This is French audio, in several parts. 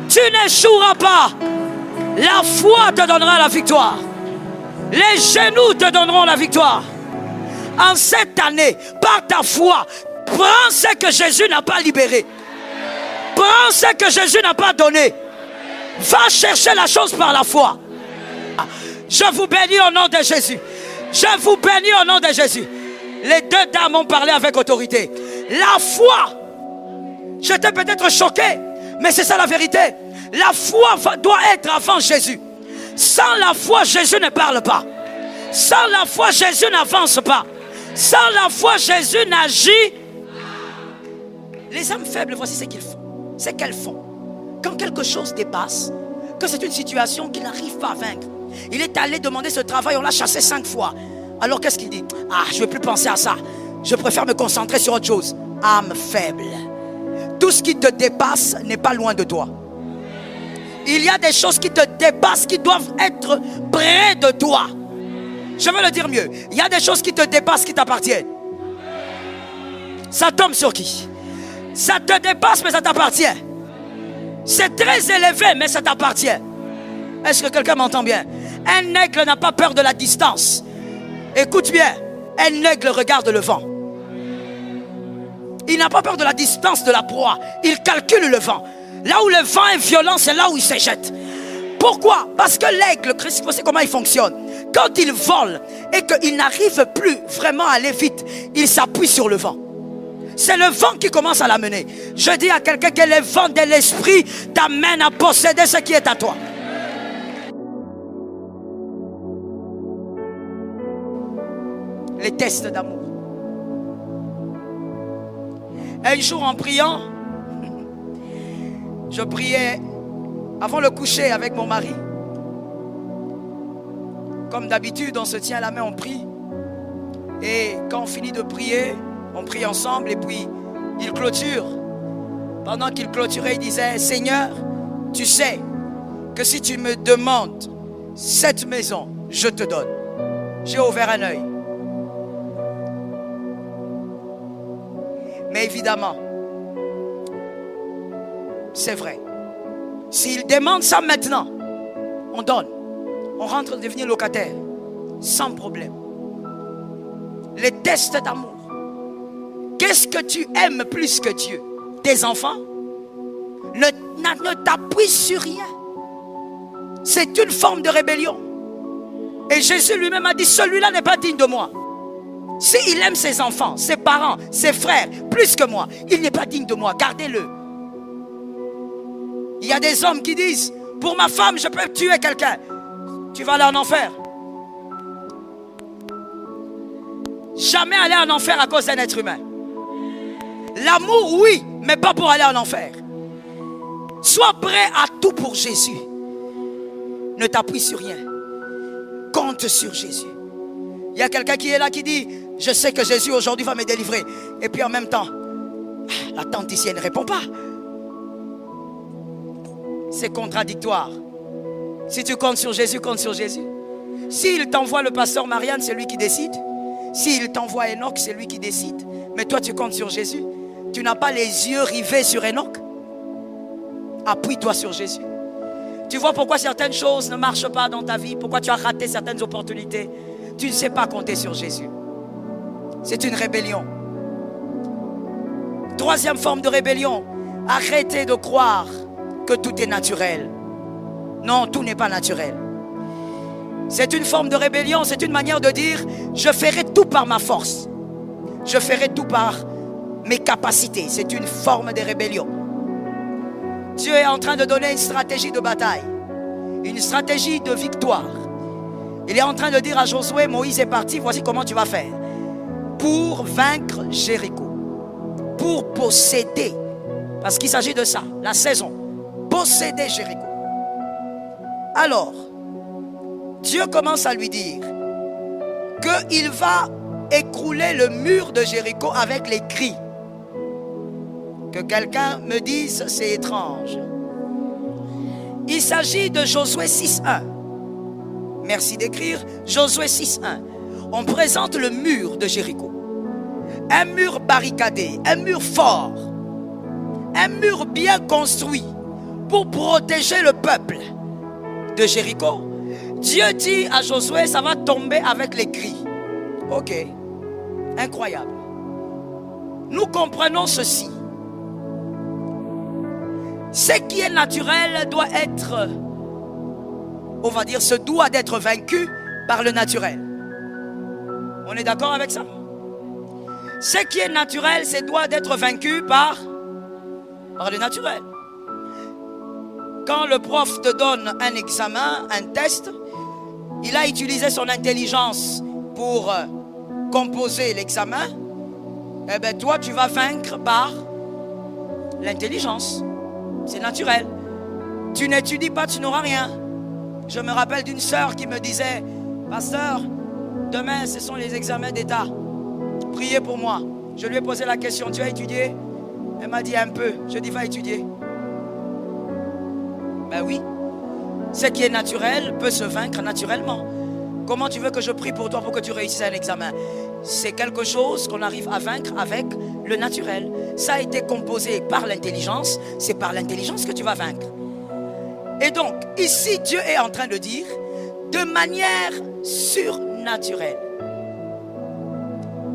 Tu n'échoueras pas. La foi te donnera la victoire. Les genoux te donneront la victoire. En cette année, par ta foi, prends ce que Jésus n'a pas libéré. Prends ce que Jésus n'a pas donné. Va chercher la chose par la foi. Je vous bénis au nom de Jésus. Je vous bénis au nom de Jésus. Les deux dames ont parlé avec autorité. La foi. J'étais peut-être choqué, mais c'est ça la vérité. La foi doit être avant Jésus. Sans la foi, Jésus ne parle pas. Sans la foi, Jésus n'avance pas. Sans la foi, Jésus n'agit. Les âmes faibles, voici ce qu'ils font. C'est qu'elles font. Quand quelque chose dépasse, que c'est une situation qu'il n'arrive pas à vaincre. Il est allé demander ce travail, on l'a chassé 5 fois. Alors qu'est-ce qu'il dit? Ah, je ne vais plus penser à ça. Je préfère me concentrer sur autre chose. Âme faible. Tout ce qui te dépasse n'est pas loin de toi. Il y a des choses qui te dépassent, qui doivent être près de toi. Je veux le dire mieux. Il y a des choses qui te dépassent, qui t'appartiennent. Ça tombe sur qui? Ça te dépasse, mais ça t'appartient. C'est très élevé, mais ça t'appartient. Est-ce que quelqu'un m'entend bien? Un aigle n'a pas peur de la distance. Écoute bien. Un aigle regarde le vent. Il n'a pas peur de la distance de la proie. Il calcule le vent. Là où le vent est violent, c'est là où il se jette. Pourquoi? Parce que l'aigle, vous savez comment il fonctionne. Quand il vole et qu'il n'arrive plus vraiment à aller vite, il s'appuie sur le vent. C'est le vent qui commence à l'amener. Je dis à quelqu'un que le vent de l'esprit t'amène à posséder ce qui est à toi. Les tests d'amour. Un jour en priant, je priais avant le coucher avec mon mari. Comme d'habitude, on se tient la main, on prie. Et quand on finit de prier, on prie ensemble et puis il clôture. Pendant qu'il clôturait, il disait: Seigneur, tu sais que si tu me demandes cette maison, je te donne. J'ai ouvert un œil. Mais évidemment, c'est vrai. S'il demande ça maintenant, on donne. On rentre devenir locataire. Sans problème. Les tests d'amour. Qu'est-ce que tu aimes plus que Dieu? Tes enfants? Ne t'appuie sur rien. C'est une forme de rébellion. Et Jésus lui-même a dit: celui-là n'est pas digne de moi. S'il aime ses enfants, ses parents, ses frères, plus que moi, il n'est pas digne de moi. Gardez-le. Il y a des hommes qui disent: pour ma femme, je peux tuer quelqu'un. Tu vas aller en enfer. Jamais aller en enfer à cause d'un être humain. L'amour, oui, mais pas pour aller en enfer. Sois prêt à tout pour Jésus. Ne t'appuie sur rien. Compte sur Jésus. Il y a quelqu'un qui est là qui dit: je sais que Jésus aujourd'hui va me délivrer. Et puis en même temps, la tante ici, elle ne répond pas. C'est contradictoire. Si tu comptes sur Jésus, compte sur Jésus. S'il t'envoie le pasteur Marianne, c'est lui qui décide. S'il t'envoie Enoch, c'est lui qui décide. Mais toi, tu comptes sur Jésus. Tu n'as pas les yeux rivés sur Enoch. Appuie-toi sur Jésus. Tu vois pourquoi certaines choses ne marchent pas dans ta vie? Pourquoi tu as raté certaines opportunités? Tu ne sais pas compter sur Jésus. C'est une rébellion. Troisième forme de rébellion. Arrêtez de croire que tout est naturel. Non, tout n'est pas naturel. C'est une forme de rébellion. C'est une manière de dire: je ferai tout par ma force. Je ferai tout par mes capacités. C'est une forme de rébellion. Dieu est en train de donner une stratégie de bataille. Une stratégie de victoire. Il est en train de dire à Josué: Moïse est parti, voici comment tu vas faire. Pour vaincre Jéricho. Pour posséder. Parce qu'il s'agit de ça, la saison. Posséder Jéricho. Alors, Dieu commence à lui dire qu'il va écrouler le mur de Jéricho avec les cris. Que quelqu'un me dise: c'est étrange. Il s'agit de Josué 6.1. Merci d'écrire Josué 6.1. On présente le mur de Jéricho. Un mur barricadé, un mur fort, un mur bien construit, pour protéger le peuple de Jéricho, Dieu dit à Josué, ça va tomber avec les cris. Ok, incroyable. Nous comprenons ceci. Ce qui est naturel doit être, on va dire, se doit d'être vaincu par le naturel. On est d'accord avec ça? Ce qui est naturel, c'est doit d'être vaincu par le naturel. Quand le prof te donne un examen, un test, il a utilisé son intelligence pour composer l'examen. Eh bien, toi, tu vas vaincre par l'intelligence. C'est naturel. Tu n'étudies pas, tu n'auras rien. Je me rappelle d'une sœur qui me disait, pasteur, demain, ce sont les examens d'État. Priez pour moi. Je lui ai posé la question, tu as étudié? Elle m'a dit un peu. Je dis, va étudier. Ben oui. Ce qui est naturel peut se vaincre naturellement. Comment tu veux que je prie pour toi pour que tu réussisses un examen? C'est quelque chose qu'on arrive à vaincre avec le naturel. Ça a été composé par l'intelligence. C'est par l'intelligence que tu vas vaincre. Et donc, ici, Dieu est en train de dire, de manière surnaturelle.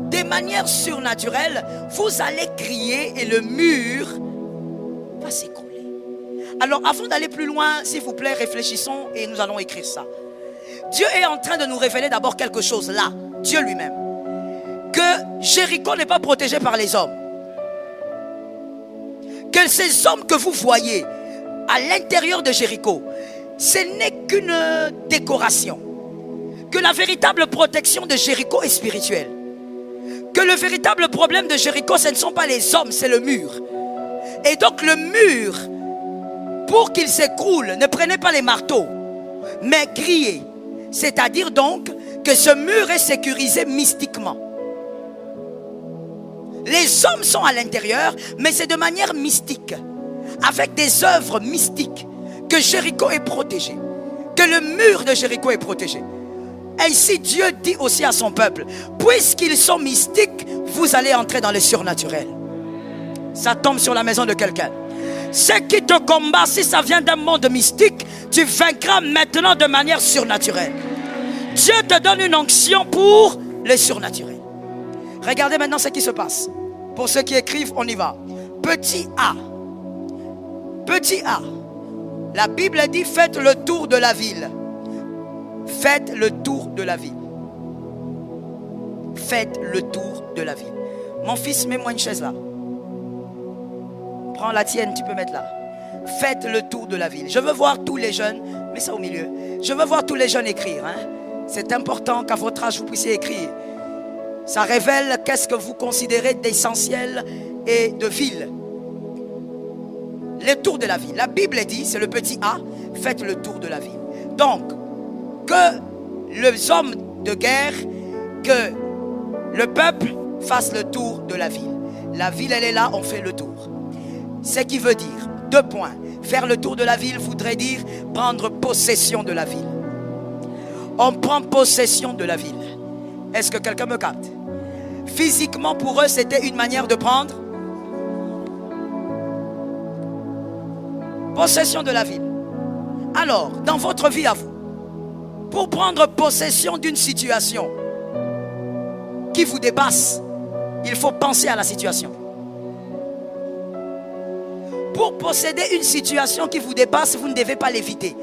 De manière surnaturelle, vous allez crier et le mur va s'écrouler. Alors, avant d'aller plus loin, s'il vous plaît, réfléchissons et nous allons écrire ça. Dieu est en train de nous révéler d'abord quelque chose là, Dieu lui-même. Que Jéricho n'est pas protégé par les hommes. Que ces hommes que vous voyez à l'intérieur de Jéricho, ce n'est qu'une décoration. Que la véritable protection de Jéricho est spirituelle. Que le véritable problème de Jéricho, ce ne sont pas les hommes, c'est le mur. Et donc le mur, pour qu'il s'écroule, ne prenez pas les marteaux, mais criez. C'est-à-dire donc que ce mur est sécurisé mystiquement. Les hommes sont à l'intérieur, mais c'est de manière mystique, avec des œuvres mystiques, que Jéricho est protégé, que le mur de Jéricho est protégé. Ainsi Dieu dit aussi à son peuple, puisqu'ils sont mystiques, vous allez entrer dans le surnaturel. Ça tombe sur la maison de quelqu'un. Ce qui te combat, si ça vient d'un monde mystique, tu vaincras maintenant de manière surnaturelle. Dieu te donne une onction pour le surnaturel. Regardez maintenant ce qui se passe. Pour ceux qui écrivent, on y va. Petit a. Petit a. La Bible dit, faites le tour de la ville. Faites le tour de la ville. Faites le tour de la ville. Mon fils, mets-moi une chaise là. Prends la tienne, tu peux mettre là. Faites le tour de la ville. Je veux voir tous les jeunes, mets ça au milieu. Je veux voir tous les jeunes écrire. C'est important qu'à votre âge, vous puissiez écrire. Ça révèle qu'est-ce que vous considérez d'essentiel et de ville. Le tour de la ville. La Bible dit, c'est le petit a, faites le tour de la ville. Donc, que les hommes de guerre, que le peuple fasse le tour de la ville. La ville, elle est là, on fait le tour. Ce qui veut dire, 2 points. Faire le tour de la ville voudrait dire prendre possession de la ville. On prend possession de la ville. Est-ce que quelqu'un me capte? Physiquement, pour eux, c'était une manière de prendre possession de la ville. Alors, dans votre vie à vous, pour prendre possession d'une situation qui vous dépasse, il faut penser à la situation. Pour posséder une situation qui vous dépasse, vous ne devez pas l'éviter.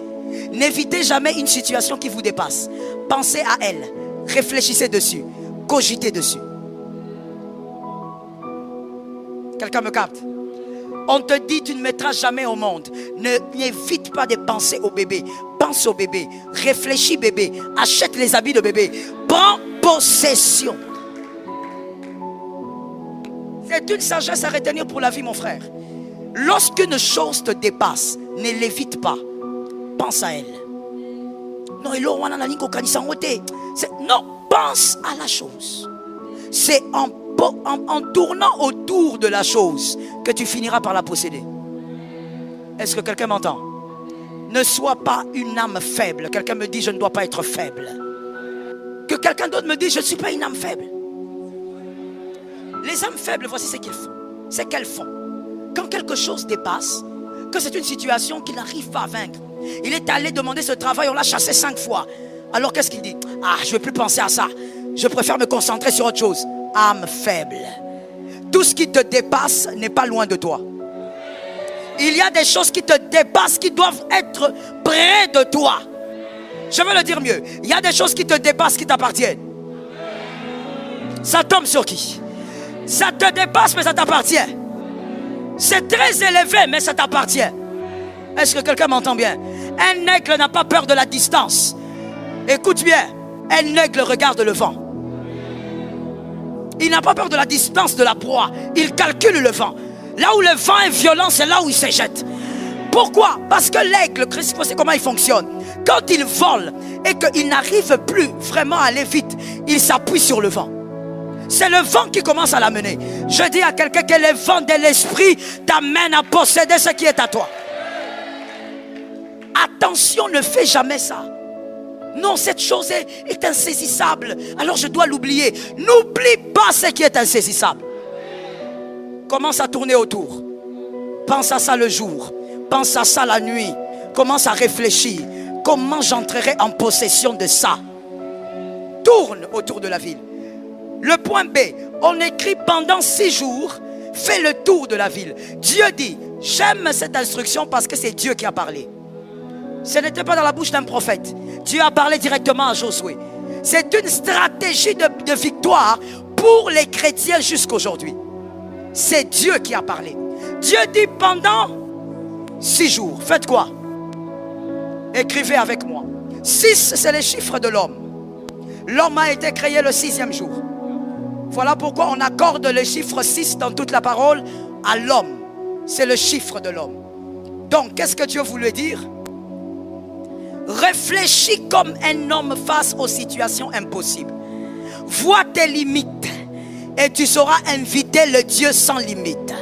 N'évitez jamais une situation qui vous dépasse. Pensez à elle, réfléchissez dessus, cogitez dessus. Quelqu'un me capte? On te dit, tu ne mettras jamais au monde. N'évite pas de penser au bébé. Pense au bébé. Réfléchis bébé. Achète les habits de bébé. Prends possession. C'est une sagesse à retenir pour la vie, mon frère. Lorsqu'une chose te dépasse, ne l'évite pas. Pense à elle. Non, pense à la chose. C'est en tournant autour de la chose que tu finiras par la posséder. Est-ce que quelqu'un m'entend? Ne sois pas une âme faible. Quelqu'un me dit, je ne dois pas être faible. Que quelqu'un d'autre me dise, je ne suis pas une âme faible. Les âmes faibles, voici ce qu'ils font. C'est qu'elles font. Quand quelque chose dépasse, que c'est une situation qu'il n'arrive pas à vaincre. Il est allé demander ce travail, on l'a chassé 5 fois. Alors qu'est-ce qu'il dit? Ah, je ne vais plus penser à ça. Je préfère me concentrer sur autre chose. Âme faible. Tout ce qui te dépasse n'est pas loin de toi. Il y a des choses qui te dépassent, qui doivent être près de toi. Je vais le dire mieux. Il y a des choses qui te dépassent, qui t'appartiennent. Ça tombe sur qui? Ça te dépasse, mais ça t'appartient. C'est très élevé, mais ça t'appartient. Est-ce que quelqu'un m'entend bien? Un aigle n'a pas peur de la distance. Écoute bien, un aigle regarde le vent. Il n'a pas peur de la distance de la proie. Il calcule le vent. Là où le vent est violent, c'est là où il se jette. Pourquoi? Parce que l'aigle, Christ, c'est comment il fonctionne. Quand il vole et qu'il n'arrive plus vraiment à aller vite, il s'appuie sur le vent. C'est le vent qui commence à l'amener. Je dis à quelqu'un que le vent de l'esprit t'amène à posséder ce qui est à toi. Attention, ne fais jamais ça. Non, cette chose est insaisissable. Alors je dois l'oublier. N'oublie pas ce qui est insaisissable. Commence à tourner autour. Pense à ça le jour. Pense à ça la nuit. Commence à réfléchir. Comment j'entrerai en possession de ça? Tourne autour de la ville. Le point B, on écrit pendant 6 jours, fais le tour de la ville. Dieu dit, j'aime cette instruction parce que c'est Dieu qui a parlé. Ce n'était pas dans la bouche d'un prophète. Dieu a parlé directement à Josué. C'est une stratégie de victoire pour les chrétiens jusqu'aujourd'hui. C'est Dieu qui a parlé. Dieu dit pendant 6 jours, faites quoi? Écrivez avec moi. 6, c'est les chiffres de l'homme. L'homme a été créé le 6e jour. Voilà pourquoi on accorde le chiffre 6 dans toute la parole à l'homme. C'est le chiffre de l'homme. Donc, qu'est-ce que Dieu voulait dire? Réfléchis comme un homme face aux situations impossibles. Vois tes limites et tu sauras inviter le Dieu sans limite.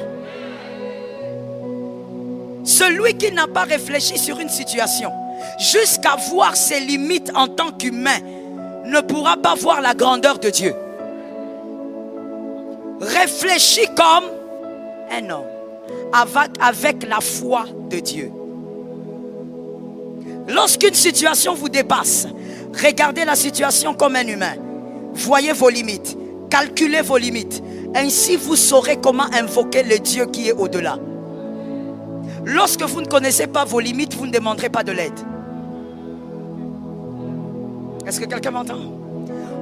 Celui qui n'a pas réfléchi sur une situation jusqu'à voir ses limites en tant qu'humain ne pourra pas voir la grandeur de Dieu. Réfléchis comme un homme avec la foi de Dieu. Lorsqu'une situation vous dépasse, regardez la situation comme un humain. Voyez vos limites, calculez vos limites. Ainsi vous saurez comment invoquer le Dieu qui est au-delà. Lorsque vous ne connaissez pas vos limites, vous ne demanderez pas de l'aide. Est-ce que quelqu'un m'entend?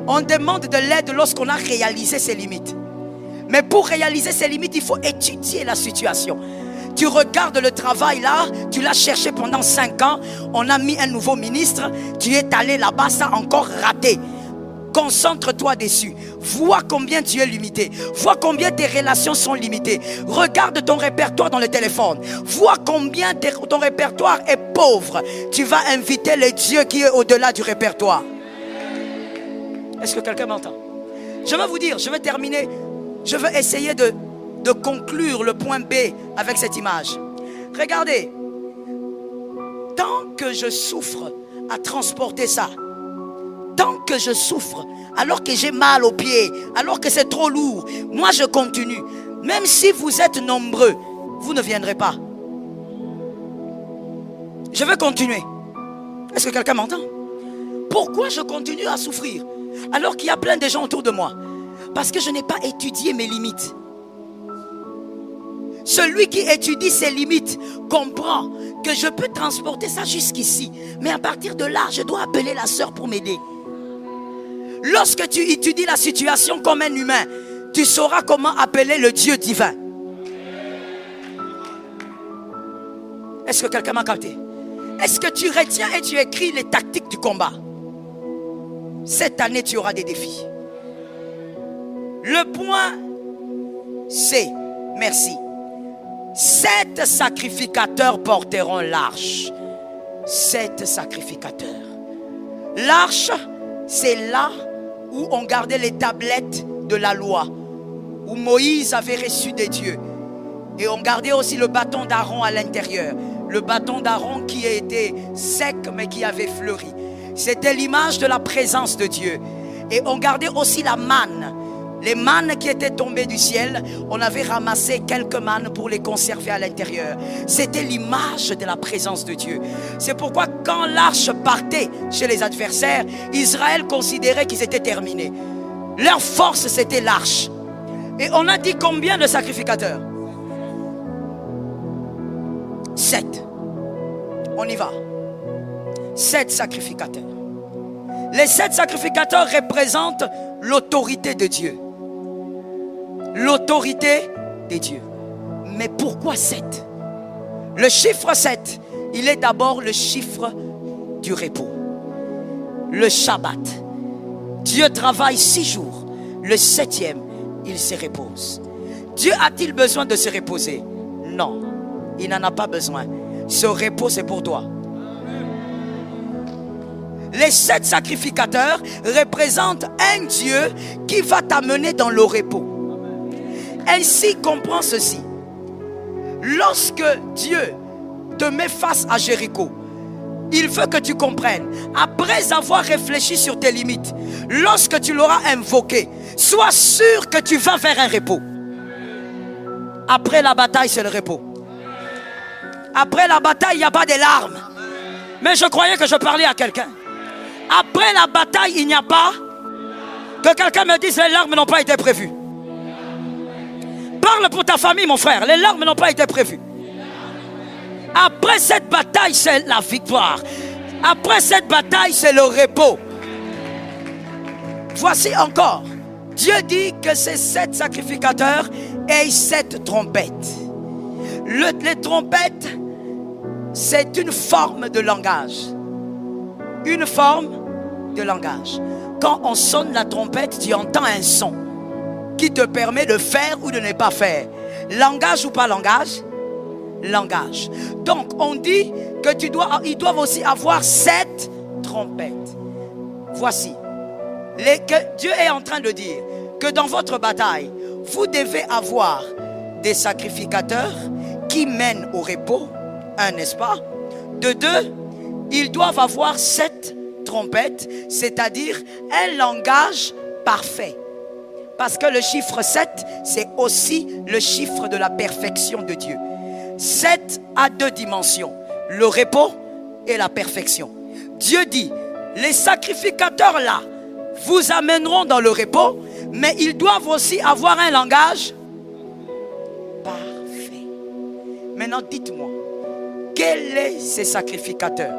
On demande de l'aide lorsqu'on a réalisé ses limites. Mais pour réaliser ses limites, il faut étudier la situation. Tu regardes le travail là, tu l'as cherché pendant 5 ans, on a mis un nouveau ministre, tu es allé là-bas, ça a encore raté. Concentre-toi dessus. Vois combien tu es limité. Vois combien tes relations sont limitées. Regarde ton répertoire dans le téléphone. Vois combien ton répertoire est pauvre. Tu vas inviter le Dieu qui est au-delà du répertoire. Est-ce que quelqu'un m'entend? Je vais vous dire, je vais terminer. Je veux essayer de conclure le point B avec cette image. Regardez. Tant que je souffre à transporter ça, tant que je souffre, alors que j'ai mal aux pieds, alors que c'est trop lourd, moi je continue. Même si vous êtes nombreux, vous ne viendrez pas. Je vais continuer. Est-ce que quelqu'un m'entend? Pourquoi je continue à souffrir alors qu'il y a plein de gens autour de moi? Parce que je n'ai pas étudié mes limites. Celui qui étudie ses limites comprend que je peux transporter ça jusqu'ici. Mais à partir de là, je dois appeler la sœur pour m'aider. Lorsque tu étudies la situation comme un humain, tu sauras comment appeler le Dieu divin. Est-ce que quelqu'un m'a capté? Est-ce que tu retiens et tu écris les tactiques du combat? Cette année, tu auras des défis. Le point C, merci. 7 sacrificateurs porteront l'arche. 7 sacrificateurs. L'arche, c'est là où on gardait les tablettes de la loi, où Moïse avait reçu des dieux. Et on gardait aussi le bâton d'Aaron à l'intérieur. Le bâton d'Aaron qui était sec mais qui avait fleuri. C'était l'image de la présence de Dieu. Et on gardait aussi la manne. Les mannes qui étaient tombées du ciel, on avait ramassé quelques mannes pour les conserver à l'intérieur. C'était l'image de la présence de Dieu. C'est pourquoi quand l'arche partait chez les adversaires, Israël considérait qu'ils étaient terminés. Leur force, c'était l'arche. Et on a dit combien de sacrificateurs? 7. On y va. 7 sacrificateurs. Les 7 sacrificateurs représentent l'autorité de Dieu. L'autorité de Dieu. Mais pourquoi 7? Le chiffre 7, il est d'abord le chiffre du repos. Le Shabbat. Dieu travaille 6 jours. Le 7e, il se repose. Dieu a-t-il besoin de se reposer? Non, il n'en a pas besoin. Ce repos, c'est pour toi. Les 7 sacrificateurs représentent un Dieu qui va t'amener dans le repos. Ainsi, comprends ceci. Lorsque Dieu te met face à Jéricho, il veut que tu comprennes. Après avoir réfléchi sur tes limites, lorsque tu l'auras invoqué, sois sûr que tu vas vers un repos. Après la bataille, c'est le repos. Après la bataille, il n'y a pas de larmes. Mais je croyais que je parlais à quelqu'un. Après la bataille, il n'y a pas. Que quelqu'un me dise les larmes n'ont pas été prévues. Parle pour ta famille, mon frère. Les larmes n'ont pas été prévues. Après cette bataille, c'est la victoire. Après cette bataille, c'est le repos. Voici encore. Dieu dit que ces 7 sacrificateurs aient 7 trompettes. Les trompettes, c'est une forme de langage. Une forme de langage. Quand on sonne la trompette, tu entends un son qui te permet de faire ou de ne pas faire. Langage ou pas langage? Langage. Donc on dit que ils doivent aussi avoir 7 trompettes. Voici. Que Dieu est en train de dire que dans votre bataille, vous devez avoir des sacrificateurs qui mènent au repos. Un, n'est-ce pas? De 2, ils doivent avoir 7 trompettes, c'est-à-dire un langage parfait. Parce que le chiffre 7, c'est aussi le chiffre de la perfection de Dieu. 7 a 2 dimensions, le repos et la perfection. Dieu dit, les sacrificateurs là vous amèneront dans le repos, mais ils doivent aussi avoir un langage parfait. Maintenant, dites-moi, quels sont ces sacrificateurs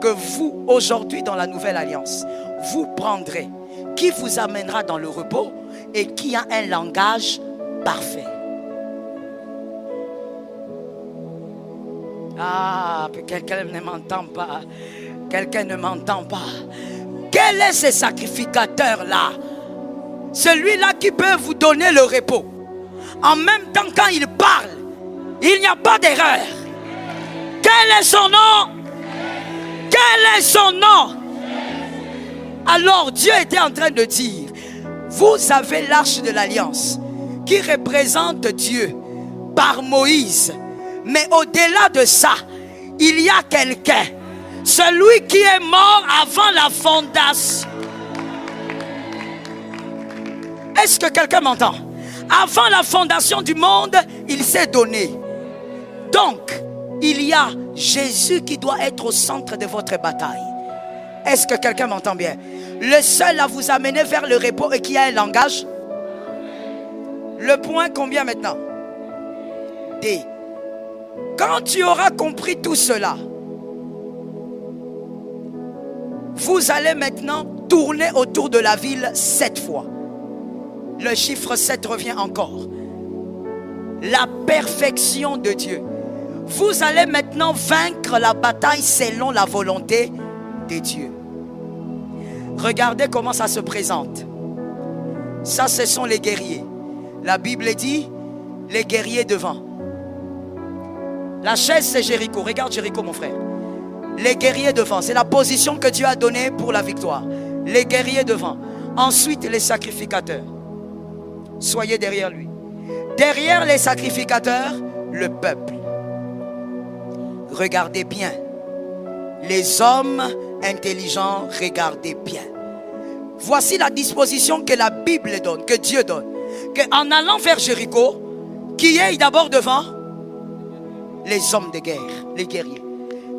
que vous, aujourd'hui dans la nouvelle alliance, vous prendrez, qui vous amènera dans le repos et qui a un langage parfait? Ah, quelqu'un ne m'entend pas. Quelqu'un ne m'entend pas. Quel est ce sacrificateur-là? Celui-là qui peut vous donner le repos. En même temps, quand il parle, il n'y a pas d'erreur. Quel est son nom? Quel est son nom? Alors Dieu était en train de dire, vous avez l'arche de l'alliance qui représente Dieu par Moïse. Mais au-delà de ça, il y a quelqu'un, celui qui est mort avant la fondation. Est-ce que quelqu'un m'entend? Avant la fondation du monde, il s'est donné. Donc, il y a Jésus qui doit être au centre de votre bataille. Est-ce que quelqu'un m'entend bien? Le seul à vous amener vers le repos et qui a un langage. Le point combien maintenant? D. Quand tu auras compris tout cela, vous allez maintenant tourner autour de la ville 7 fois. Le chiffre 7 revient encore. La perfection de Dieu. Vous allez maintenant vaincre la bataille selon la volonté de Dieu. Regardez comment ça se présente. Ça, ce sont les guerriers. La Bible dit, les guerriers devant. La chaise, c'est Jéricho. Regarde Jéricho, mon frère. Les guerriers devant. C'est la position que Dieu a donnée pour la victoire. Les guerriers devant. Ensuite, les sacrificateurs. Soyez derrière lui. Derrière les sacrificateurs, le peuple. Regardez bien. Les hommes intelligents, regardez bien. Voici la disposition que la Bible donne, que Dieu donne. En allant vers Jéricho, qui est d'abord devant les hommes de guerre, les guerriers.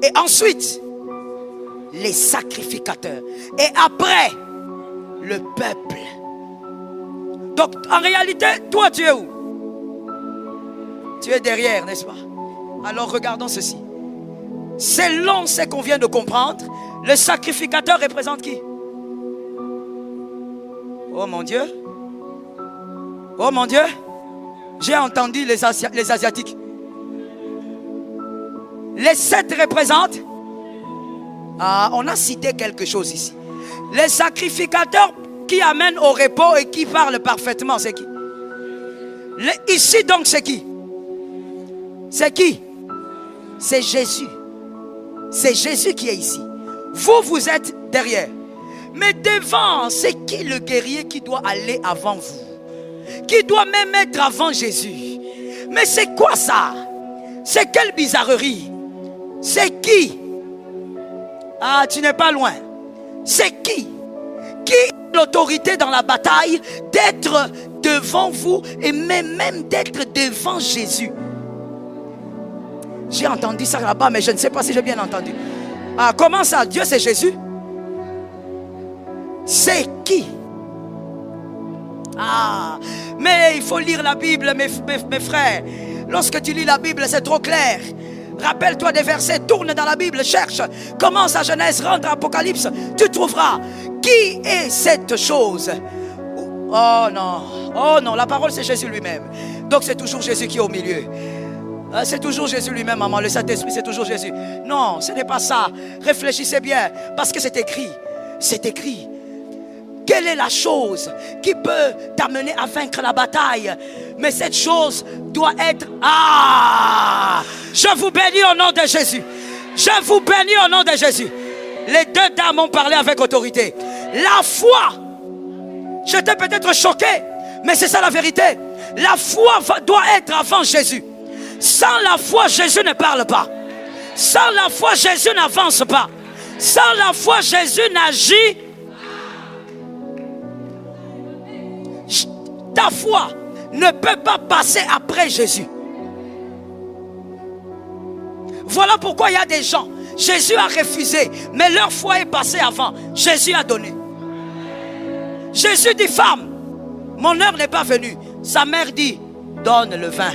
Et ensuite, les sacrificateurs. Et après, le peuple. Donc, en réalité, toi, tu es où? Tu es derrière, n'est-ce pas? Alors, regardons ceci. Selon ce qu'on vient de comprendre, le sacrificateur représente qui? Oh mon Dieu. Oh mon Dieu. J'ai entendu les Asiatiques. Les 7 représentent. Ah, on a cité quelque chose ici. Les sacrificateurs qui amènent au repos et qui parlent parfaitement, c'est qui? Ici donc, c'est qui? C'est qui? C'est Jésus. C'est Jésus qui est ici. Vous, vous êtes derrière. Mais devant, c'est qui le guerrier qui doit aller avant vous? Qui doit même être avant Jésus? Mais c'est quoi ça? C'est quelle bizarrerie? C'est qui? Ah, tu n'es pas loin. C'est qui? Qui a l'autorité dans la bataille d'être devant vous et même d'être devant Jésus? J'ai entendu ça là-bas, mais je ne sais pas si j'ai bien entendu. Ah, comment ça? Dieu, c'est Jésus? C'est qui? Ah, mais il faut lire la Bible, mes frères. Lorsque tu lis la Bible, c'est trop clair. Rappelle-toi des versets, tourne dans la Bible, cherche. Commence à Genèse, rentre à Apocalypse. Tu trouveras qui est cette chose. Oh non, la parole c'est Jésus lui-même. Donc c'est toujours Jésus qui est au milieu. C'est toujours Jésus lui-même, maman. Le Saint-Esprit, c'est toujours Jésus. Non, ce n'est pas ça. Réfléchissez bien, parce que c'est écrit. C'est écrit. Quelle est la chose qui peut t'amener à vaincre la bataille? Mais cette chose doit être... Ah! Je vous bénis au nom de Jésus. Je vous bénis au nom de Jésus. Les 2 dames ont parlé avec autorité. La foi. J'étais peut-être choqué, mais c'est ça la vérité. La foi doit être avant Jésus. Sans la foi, Jésus ne parle pas. Sans la foi, Jésus n'avance pas. Sans la foi, Jésus n'agit. Ta foi ne peut pas passer après Jésus. Voilà pourquoi il y a des gens, Jésus a refusé, mais leur foi est passée avant. Jésus a donné. Jésus dit, femme, mon heure n'est pas venue. Sa mère dit, donne le vin.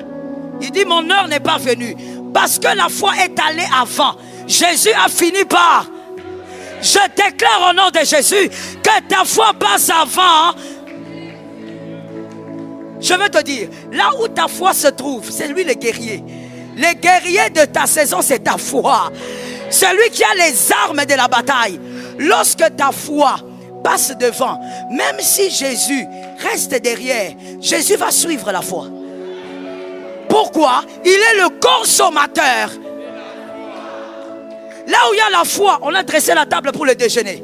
Il dit, mon heure n'est pas venue. Parce que la foi est allée avant. Jésus a fini par. Je déclare au nom de Jésus que ta foi passe avant. Je veux te dire, là où ta foi se trouve, c'est lui le guerrier. Le guerrier de ta saison, c'est ta foi. C'est lui qui a les armes de la bataille. Lorsque ta foi passe devant, même si Jésus reste derrière, Jésus va suivre la foi. Pourquoi? Il est le consommateur. Là où il y a la foi, on a dressé la table pour le déjeuner.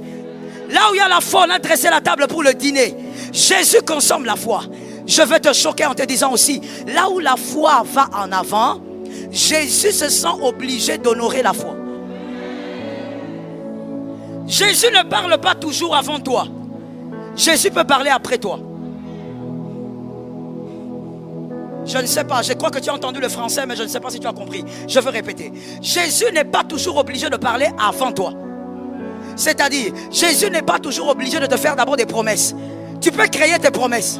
Là où il y a la foi, on a dressé la table pour le dîner. Jésus consomme la foi. Je veux te choquer en te disant aussi, là où la foi va en avant, Jésus se sent obligé d'honorer la foi. Jésus ne parle pas toujours avant toi. Jésus peut parler après toi. Je ne sais pas, je crois que tu as entendu le français, mais je ne sais pas si tu as compris. Je veux répéter. Jésus n'est pas toujours obligé de parler avant toi. C'est-à-dire, Jésus n'est pas toujours obligé de te faire d'abord des promesses. Tu peux créer tes promesses.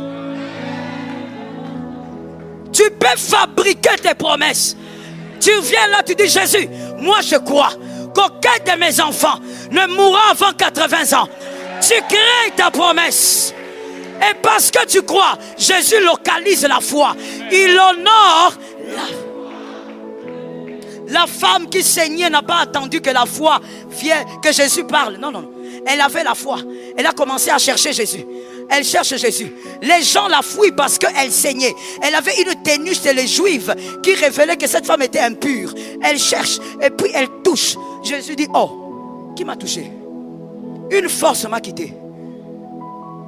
Tu peux fabriquer tes promesses. Tu viens là, tu dis, Jésus, moi je crois qu'aucun de mes enfants ne mourra avant 80 ans. Tu crées ta promesse. Et parce que tu crois, Jésus localise la foi. Il honore la femme qui saignait n'a pas attendu que la foi vienne, que Jésus parle. Non. Elle avait la foi. Elle a commencé à chercher Jésus. Elle cherche Jésus. Les gens la fouillent parce qu'elle saignait. Elle avait une tenue chez les Juifs qui révélait que cette femme était impure. Elle cherche et puis elle touche. Jésus dit, oh, qui m'a touché? Une force m'a quitté.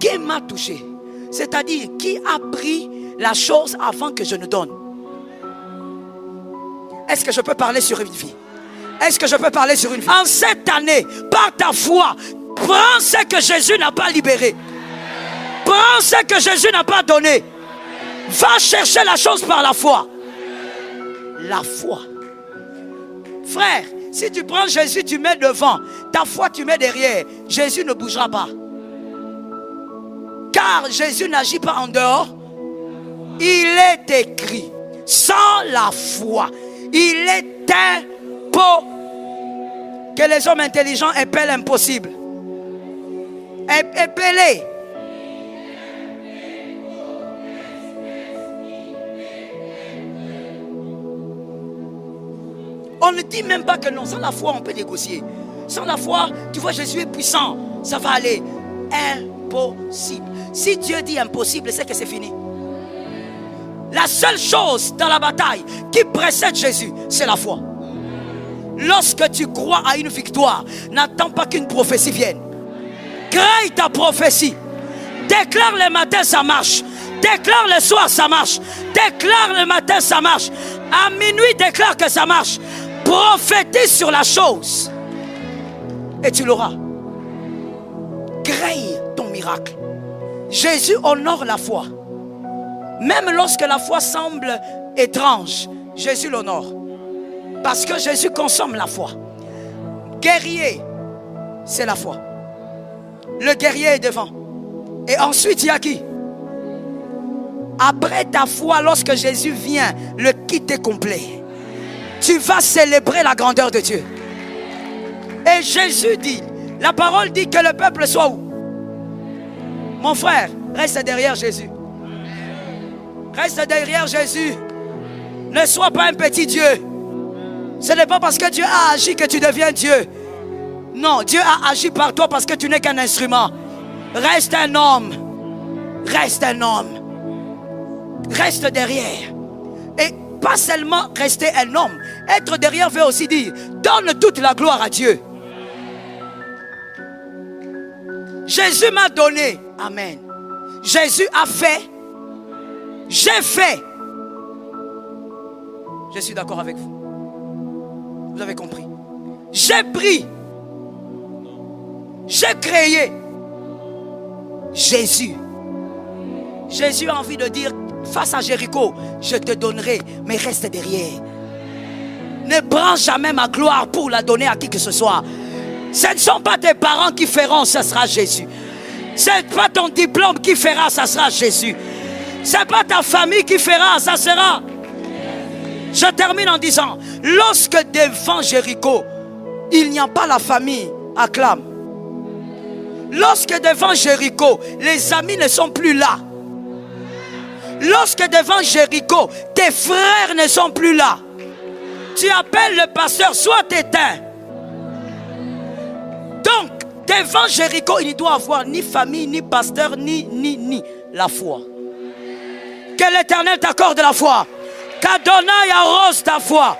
Qui m'a touché? C'est-à-dire, qui a pris la chose avant que je ne donne? Est-ce que je peux parler sur une vie? Est-ce que je peux parler sur une vie? En cette année, par ta foi, Prends ce que Jésus n'a pas libéré. Prends ce que Jésus n'a pas donné. Va chercher la chose par la foi. La foi. Frère, si tu prends Jésus, tu mets devant. Ta foi, tu mets derrière. Jésus ne bougera pas. Car Jésus n'agit pas en dehors. Il est écrit. Sans la foi, il est impossible. Que les hommes intelligents épellent impossible. Épellez. On ne dit même pas que non. Sans la foi, on peut négocier. Sans la foi, tu vois, Jésus est puissant. Ça va aller. Impossible. Si Dieu dit impossible, c'est que c'est fini. La seule chose dans la bataille qui précède Jésus, c'est la foi. Lorsque tu crois à une victoire, n'attends pas qu'une prophétie vienne. Crée ta prophétie. Déclare le matin, ça marche. Déclare le soir, ça marche. Déclare le matin, ça marche. À minuit, déclare que ça marche. Prophétise sur la chose. Et tu l'auras. Crée ton miracle. Jésus honore la foi. Même lorsque la foi semble étrange, Jésus l'honore. Parce que Jésus consomme la foi. Guerrier, c'est la foi. Le guerrier est devant. Et ensuite, il y a qui? Après ta foi, lorsque Jésus vient, le kit est complet. Tu vas célébrer la grandeur de Dieu. Et Jésus dit, la parole dit que le peuple soit où? Mon frère, reste derrière Jésus. Reste derrière Jésus. Ne sois pas un petit Dieu. Ce n'est pas parce que Dieu a agi que tu deviens Dieu. Non, Dieu a agi par toi parce que tu n'es qu'un instrument. Reste un homme. Reste un homme. Reste derrière. Et pas seulement rester un homme. Être derrière veut aussi dire, donne toute la gloire à Dieu. Jésus m'a donné. Amen. Jésus a fait. J'ai fait. Je suis d'accord avec vous. Vous avez compris. J'ai pris. J'ai créé. Jésus. Jésus a envie de dire, face à Jéricho, je te donnerai, mais reste derrière. Ne prends jamais ma gloire pour la donner à qui que ce soit. Ce ne sont pas tes parents qui feront, ce sera Jésus. Ce n'est pas ton diplôme qui fera, ça sera Jésus. Ce n'est pas ta famille qui fera, ça sera. Je termine en disant, lorsque devant Jéricho, il n'y a pas la famille, acclame. Lorsque devant Jéricho, les amis ne sont plus là. Lorsque devant Jéricho, tes frères ne sont plus là. Tu appelles le pasteur, sois éteint. Donc, devant Jéricho, il ne doit avoir ni famille, ni pasteur, ni la foi. Que l'Éternel t'accorde la foi. Qu'Adonai arrose ta foi.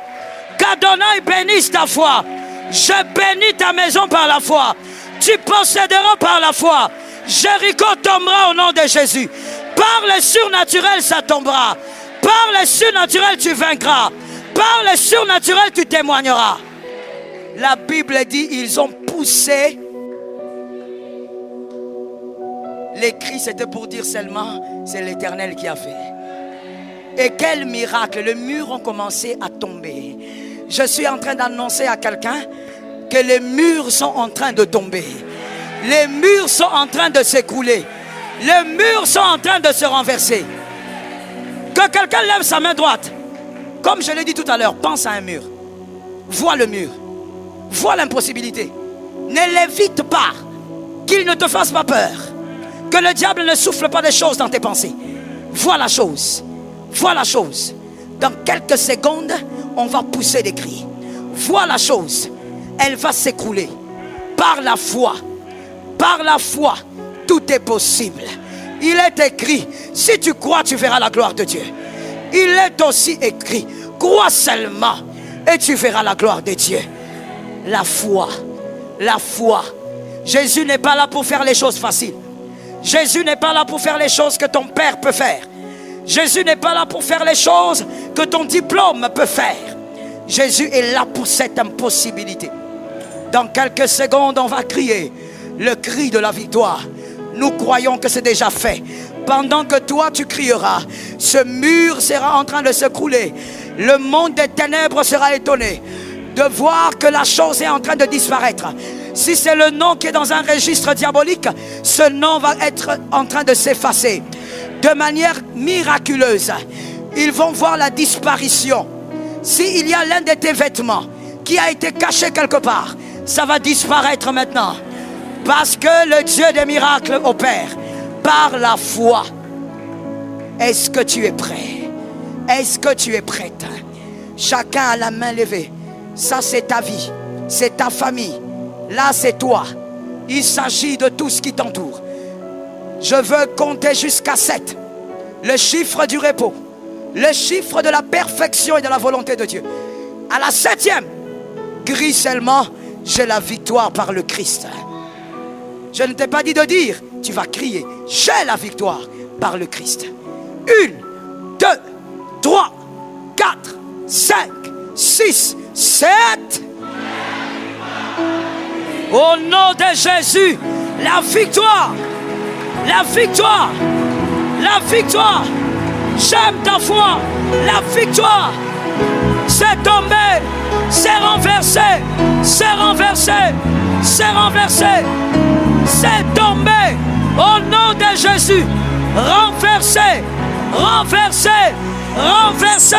Qu'Adonai bénisse ta foi. Je bénis ta maison par la foi. Tu posséderas par la foi. Jéricho tombera au nom de Jésus. Par le surnaturel, ça tombera. Par le surnaturel, tu vaincras. Par le surnaturel, tu témoigneras. La Bible dit, ils ont poussé. Les cris, c'était pour dire seulement, c'est l'Éternel qui a fait. Et quel miracle, les murs ont commencé à tomber. Je suis en train d'annoncer à quelqu'un que les murs sont en train de tomber. Les murs sont en train de s'écrouler. Les murs sont en train de se renverser. Que quelqu'un lève sa main droite. Comme je l'ai dit tout à l'heure, pense à un mur. Vois le mur. Vois l'impossibilité. Ne l'évite pas. Qu'il ne te fasse pas peur. Que le diable ne souffle pas des choses dans tes pensées. Vois la chose. Vois la chose. Dans quelques secondes, on va pousser des cris. Vois la chose. Elle va s'écrouler. Par la foi. Par la foi, tout est possible. Il est écrit, si tu crois, tu verras la gloire de Dieu. Il est aussi écrit, crois seulement et tu verras la gloire de Dieu. La foi. La foi. Jésus n'est pas là pour faire les choses faciles. Jésus n'est pas là pour faire les choses que ton père peut faire. Jésus n'est pas là pour faire les choses que ton diplôme peut faire. Jésus est là pour cette impossibilité. Dans quelques secondes, on va crier. le cri de la victoire. Nous croyons que c'est déjà fait. Pendant que toi tu crieras, ce mur sera en train de s'écrouler. Le monde des ténèbres sera étonné de voir que la chose est en train de disparaître. Si c'est le nom qui est dans un registre diabolique, ce nom va être en train de s'effacer. De manière miraculeuse, ils vont voir la disparition. S'il y a l'un de tes vêtements qui a été caché quelque part, ça va disparaître maintenant. Parce que le Dieu des miracles opère par la foi. Est-ce que tu es prêt? Est-ce que tu es prête? Chacun a la main levée. Ça, c'est ta vie, c'est ta famille. Là, c'est toi. Il s'agit de tout ce qui t'entoure. Je veux compter jusqu'à 7. Le chiffre du repos. Le chiffre de la perfection et de la volonté de Dieu. À la 7e, crie seulement, j'ai la victoire par le Christ. Je ne t'ai pas dit de dire, tu vas crier, j'ai la victoire par le Christ. 1, 2, 3, 4, 5, 6, 7. Au nom de Jésus, la victoire, la victoire, la victoire. J'aime ta foi, la victoire. C'est tombé, c'est renversé, c'est renversé, c'est renversé, c'est tombé. Au nom de Jésus, renversé, renversé, renversé,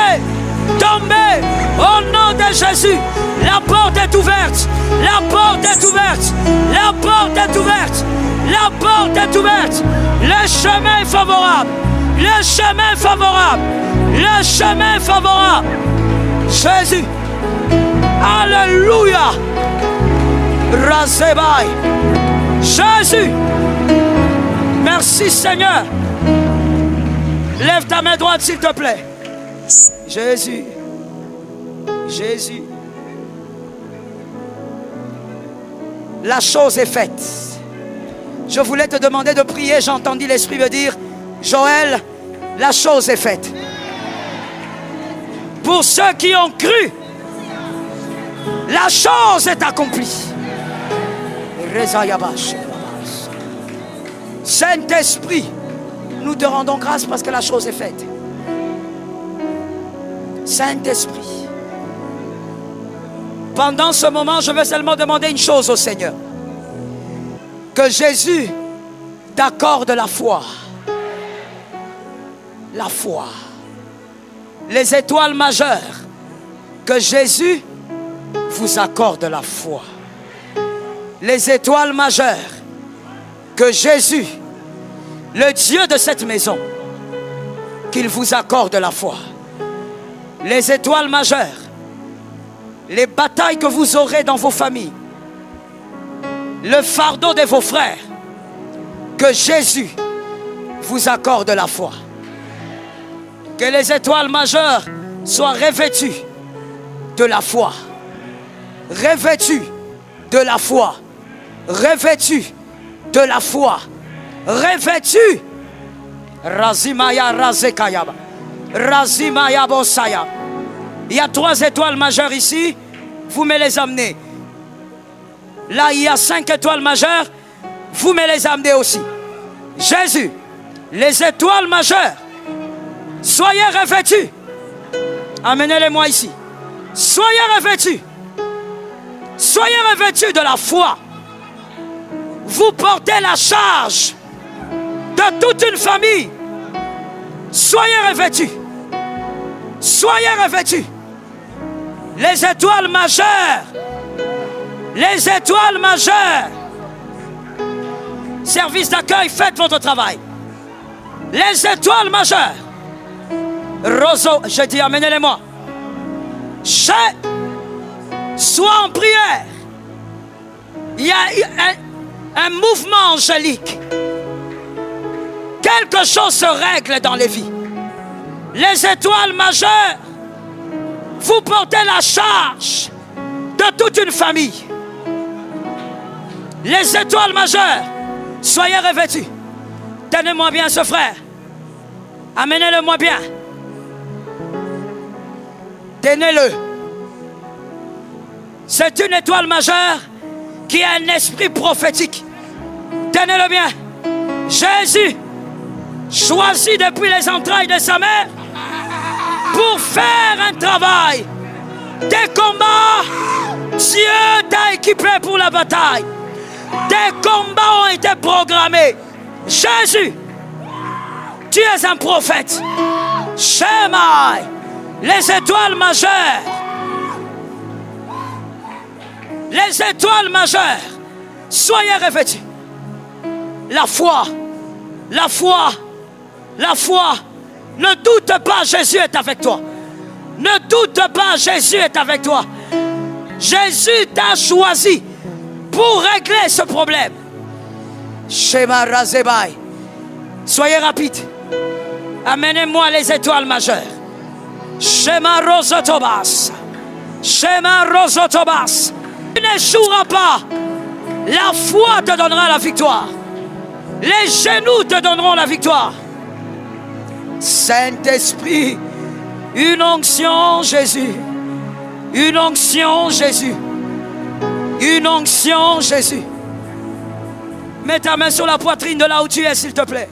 tombé. Au nom de Jésus, la porte est ouverte, la porte est ouverte, la porte est ouverte, la porte est ouverte. Le chemin est favorable, le chemin est favorable, le chemin est favorable. Jésus, alléluia. Razebai. Jésus, merci Seigneur. Lève ta main droite s'il te plaît. Jésus, Jésus. La chose est faite. Je voulais te demander de prier. J'ai entendu l'Esprit me dire, Joël, la chose est faite. Pour ceux qui ont cru, la chose est accomplie. Saint-Esprit, nous te rendons grâce parce que la chose est faite. Saint-Esprit, pendant ce moment, je veux seulement demander une chose au Seigneur. Que Jésus t'accorde la foi. La foi. Les étoiles majeures. Que Jésus vous accorde la foi. Les étoiles majeures. Que Jésus, le Dieu de cette maison, qu'il vous accorde la foi. Les étoiles majeures. Les batailles que vous aurez dans vos familles. Le fardeau de vos frères. Que Jésus vous accorde la foi. Que les étoiles majeures soient revêtues de la foi. Revêtues de la foi. Revêtues de la foi. Revêtues. Razimaya Razekayaba. Razimaya Bosaya. Il y a 3 étoiles majeures ici. Vous me les amenez. Là, il y a 5 étoiles majeures. Vous me les amenez aussi. Jésus, les étoiles majeures, soyez revêtus. Amenez-les-moi ici. Soyez revêtus. Soyez revêtus de la foi. Vous portez la charge de toute une famille. Soyez revêtus. Soyez revêtus. Les étoiles majeures. Les étoiles majeures. Service d'accueil, faites votre travail. Les étoiles majeures. Roseau, je dis, amenez-les-moi. Sois en prière. Il y a un mouvement angélique. Quelque chose se règle dans les vies. Les étoiles majeures, vous portez la charge de toute une famille. Les étoiles majeures, soyez revêtus. Tenez-moi bien ce frère. Amenez-le-moi bien. Tenez-le. C'est une étoile majeure qui a un esprit prophétique. Tenez-le bien. Jésus, choisi depuis les entrailles de sa mère, pour faire un travail. Des combats, Dieu t'a équipé pour la bataille. Des combats ont été programmés. Jésus, tu es un prophète. Shemai, les étoiles majeures. Les étoiles majeures. Soyez revêtus. La foi, la foi, la foi. Ne doute pas, Jésus est avec toi. Ne doute pas, Jésus est avec toi. Jésus t'a choisi pour régler ce problème. Shema Razebai. Soyez rapide. Amenez-moi les étoiles majeures. Shema Rosotobas. Shema Rosotobas. Tu n'échoueras pas. La foi te donnera la victoire. Les genoux te donneront la victoire. Saint-Esprit, une onction, Jésus. Une onction, Jésus. Une onction, Jésus. Mets ta main sur la poitrine de là où tu es, s'il te plaît.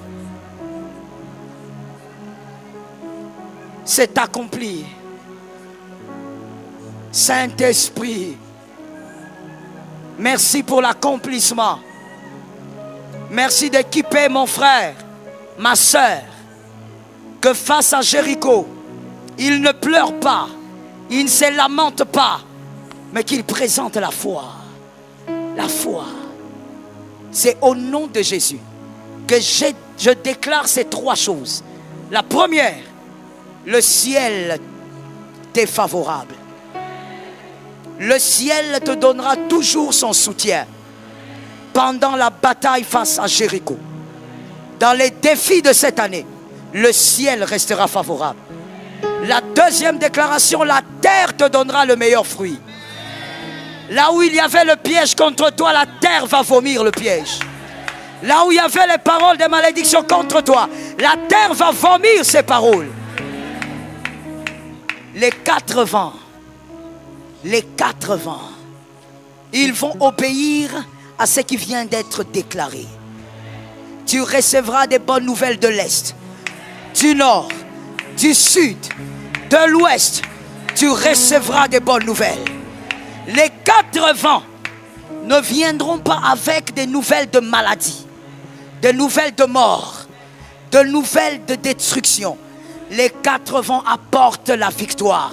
C'est accompli. Saint-Esprit, merci pour l'accomplissement. Merci d'équiper mon frère, ma soeur, que face à Jéricho, il ne pleure pas, il ne se lamente pas, mais qu'il présente la foi. La foi. C'est au nom de Jésus que je déclare ces trois choses. La première, le ciel t'est favorable. Le ciel te donnera toujours son soutien pendant la bataille face à Jéricho. Dans les défis de cette année, le ciel restera favorable. La deuxième déclaration, la terre te donnera le meilleur fruit. Là où il y avait le piège contre toi, la terre va vomir le piège. Là où il y avait les paroles de malédiction contre toi, la terre va vomir ces paroles. Les quatre vents, ils vont obéir à ce qui vient d'être déclaré. Tu recevras des bonnes nouvelles de l'Est, du Nord, du Sud, de l'Ouest. Tu recevras des bonnes nouvelles. Les quatre vents ne viendront pas avec des nouvelles de maladie, des nouvelles de mort, de nouvelles de destruction. Les quatre vents apportent la victoire.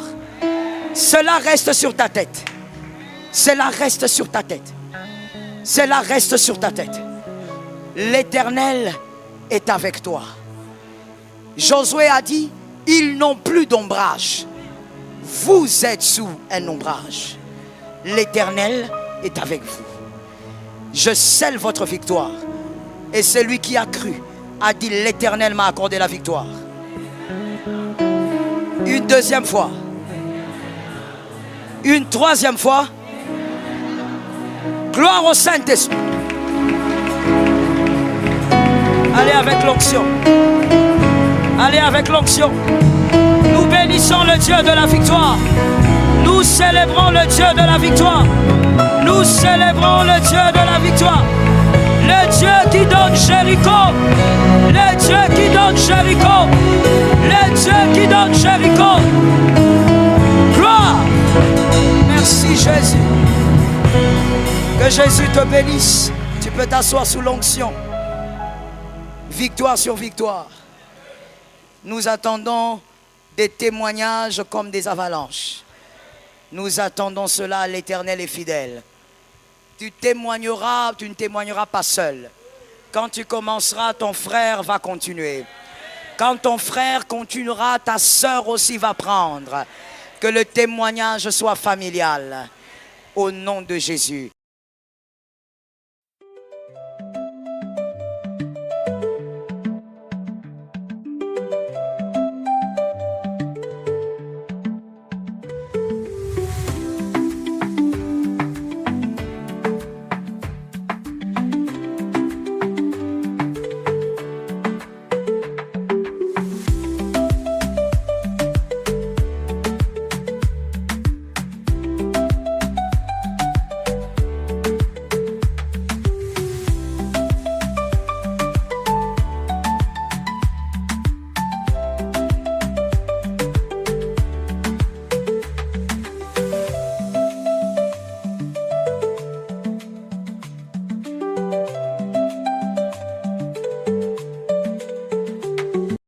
Cela reste sur ta tête. Cela reste sur ta tête. Cela reste sur ta tête. L'Éternel est avec toi. Josué a dit, ils n'ont plus d'ombrage. Vous êtes sous un ombrage. L'Éternel est avec vous. Je scelle votre victoire. Et celui qui a cru a dit, l'Éternel m'a accordé la victoire. Une deuxième fois. Une troisième fois. Gloire au Saint-Esprit. Allez avec l'onction. Allez avec l'onction. Nous bénissons le Dieu de la victoire. Nous célébrons le Dieu de la victoire. Nous célébrons le Dieu de la victoire. Le Dieu qui donne Jéricho. Le Dieu qui donne Jéricho. Le Dieu qui donne Jéricho. Gloire. Merci Jésus. Que Jésus te bénisse. Tu peux t'asseoir sous l'onction. Victoire sur victoire. Nous attendons des témoignages comme des avalanches. Nous attendons cela, l'Éternel est fidèle. Tu témoigneras, tu ne témoigneras pas seul. Quand tu commenceras, ton frère va continuer. Quand ton frère continuera, ta sœur aussi va prendre. Que le témoignage soit familial. Au nom de Jésus.